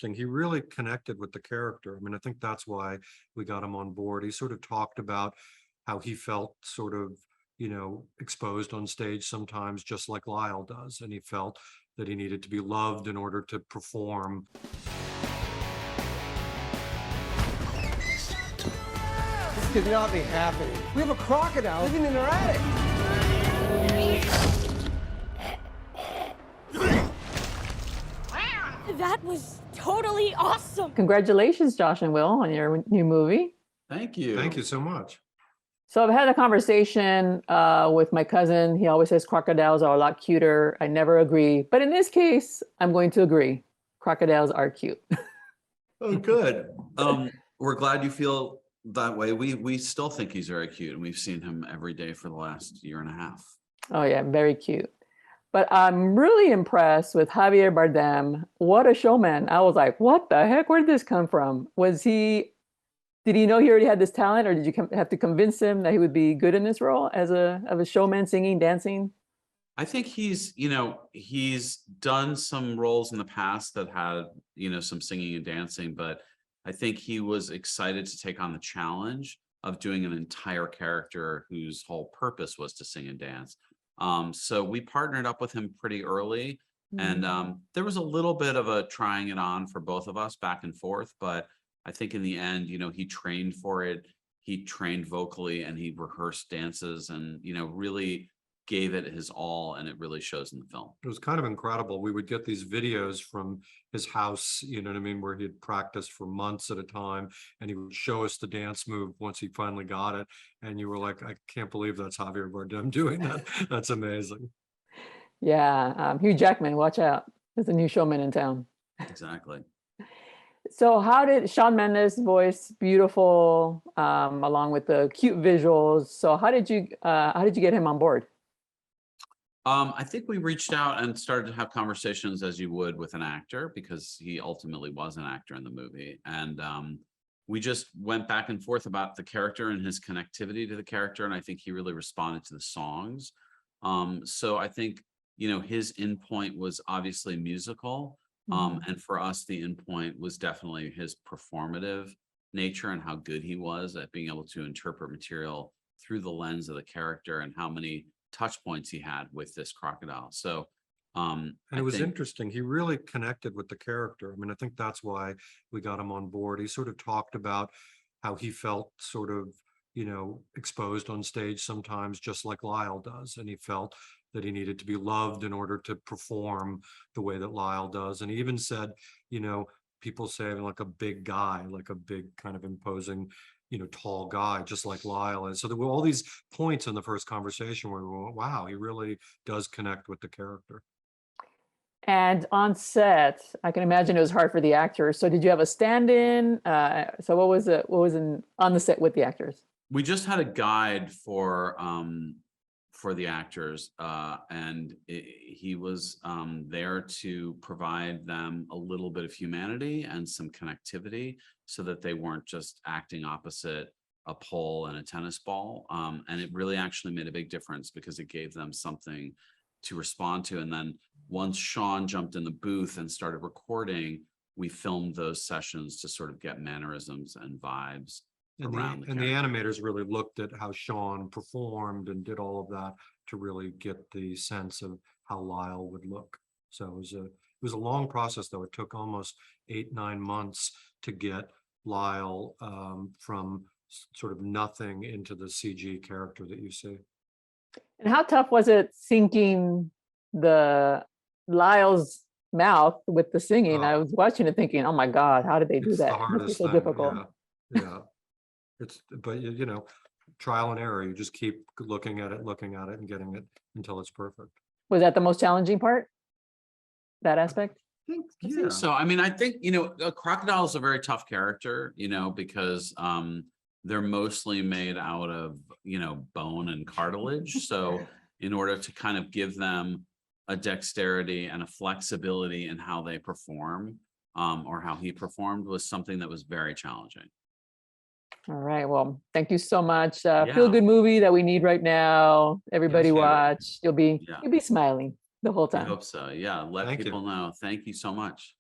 And he really connected with the character. I mean, I think that's why we got him on board. He sort of talked about how he felt sort of, exposed on stage sometimes, just like Lyle does. And he felt that he needed to be loved in order to perform. This could not be happening. We have a crocodile living in our attic. That was totally awesome. Congratulations, Josh and Will, on your new movie. Thank you. Thank you so much. So I've had a conversation with my cousin. He always says crocodiles are a lot cuter. I never agree. But in this case, I'm going to agree. Crocodiles are cute. Oh, good. We're glad you feel that way. We still think he's very cute, and we've seen him every day for the last year and a half. Oh, yeah, very cute. But I'm really impressed with Javier Bardem. What a showman. I was like, what the heck? Where did this come from? Did he know he already had this talent, or did you have to convince him that he would be good in this role as a showman, singing, dancing? I think he's done some roles in the past that had, some singing and dancing, but I think he was excited to take on the challenge of doing an entire character whose whole purpose was to sing and dance. So we partnered up with him pretty early, and there was a little bit of a trying it on for both of us back and forth, but I think in the end, he trained for it. He trained vocally, and he rehearsed dances, and, really gave it his all, and it really shows in the film. It was kind of incredible. We would get these videos from his house, you know what I mean, where he'd practiced for months at a time, and he would show us the dance move once he finally got it. And you were like, I can't believe that's Javier Bardem doing that. That's amazing. Yeah, Hugh Jackman, watch out. There's a new showman in town. Exactly. So how did Shawn Mendes' voice, beautiful, along with the cute visuals. So how did you get him on board? I think we reached out and started to have conversations as you would with an actor, because he ultimately was an actor in the movie. And we just went back and forth about the character and his connectivity to the character. And I think he really responded to the songs. So I think, his endpoint was obviously musical. And for us, the endpoint was definitely his performative nature and how good he was at being able to interpret material through the lens of the character, and how many touch points he had with this crocodile. So and it was interesting. He really connected with the character. I mean, I think that's why we got him on board. He sort of talked about how he felt sort of, exposed on stage sometimes, just like Lyle does. And he felt that he needed to be loved in order to perform the way that Lyle does. And he even said, people say like a big guy, like a big kind of imposing, tall guy, just like Lyle is. So there were all these points in the first conversation where we went, wow, he really does connect with the character. And on set, I can imagine it was hard for the actors. So did you have a stand-in? So what was on the set with the actors? We just had a guide for the actors, and he was there to provide them a little bit of humanity and some connectivity, so that they weren't just acting opposite a pole and a tennis ball. And it really actually made a big difference, because it gave them something to respond to. And then once Shawn jumped in the booth and started recording, we filmed those sessions to sort of get mannerisms and vibes. And the animators really looked at how Shawn performed and did all of that to really get the sense of how Lyle would look. So it was a long process, though. It took almost 8-9 months to get Lyle from sort of nothing into the CG character that you see. And how tough was it syncing the Lyle's mouth with the singing? I was watching it thinking, oh my God, how did they do that? The hardest so thing. difficult. Yeah. But trial and error. You just keep looking at it and getting it until it's perfect. Was that the most challenging part? That aspect? I think so. I mean, I think, a crocodile is a very tough character, because they're mostly made out of, bone and cartilage. So in order to kind of give them a dexterity and a flexibility in how they perform, or how he performed, was something that was very challenging. All right. Well, thank you so much. Feel good movie that we need right now. Everybody watch. You'll be smiling the whole time. I hope so. Yeah. Let people know. Thank you so much.